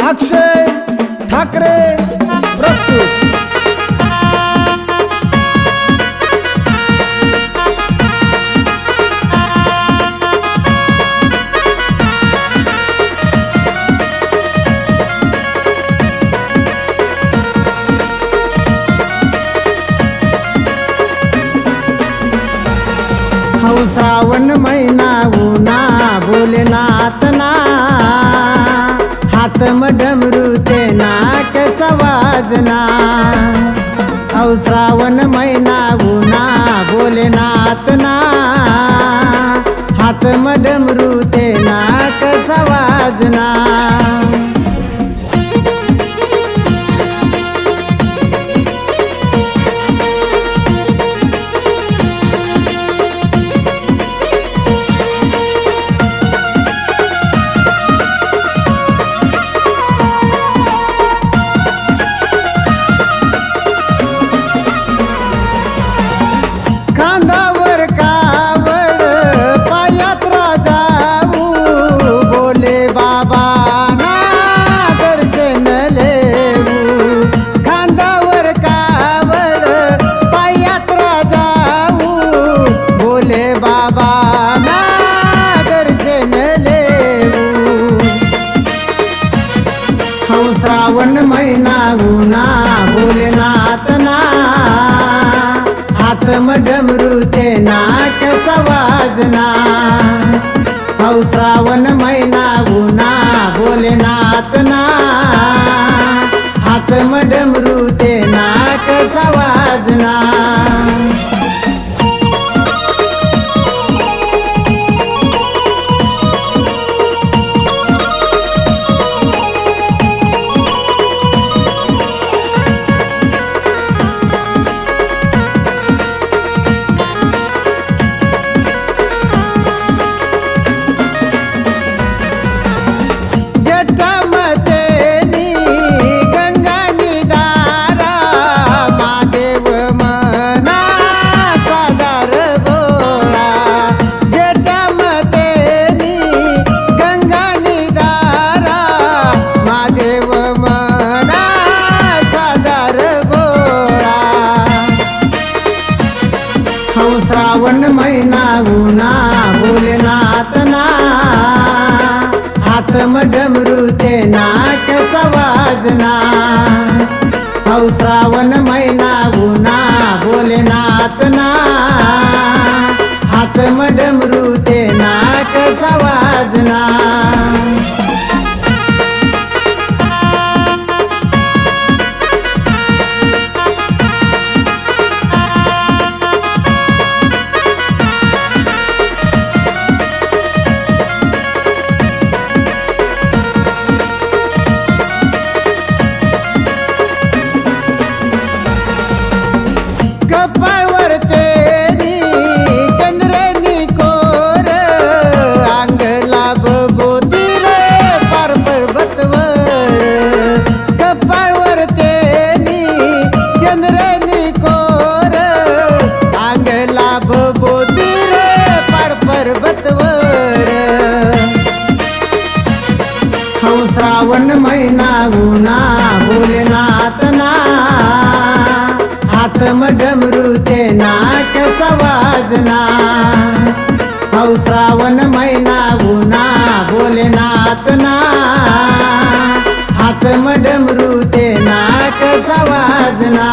अक्षय ठाकरे प्रस्तुत। श्रावण महिना उना भोलेनाथ ना हाथ में डमरू ते नाक सवाजना। श्रावण महिना उना भोलेनाथ ना हाथ में डमरू ते नाक सवाजना। श्रावण महिना उना भोलेनाथ ना हाथ में डमरू ते नाक सवाजना। श्रावण महिना उना भोलेनाथ ना हाथ में डमरू ते नाक सवाजना। श्रावण महिना उना भोलेनाथ ना हाथ में डमरू ते नाक सवाजना। श्रावण महिना उना भोलेनाथ ना हाथ में डमरू ते नाक सवाजना। श्रावण महिना उना भोलेनाथ ना हाथ में डमरू ते नाक सवाजना। श्रावण महिना उना भोलेनाथ ना हाथ में डमरू ते नाक सवाजना।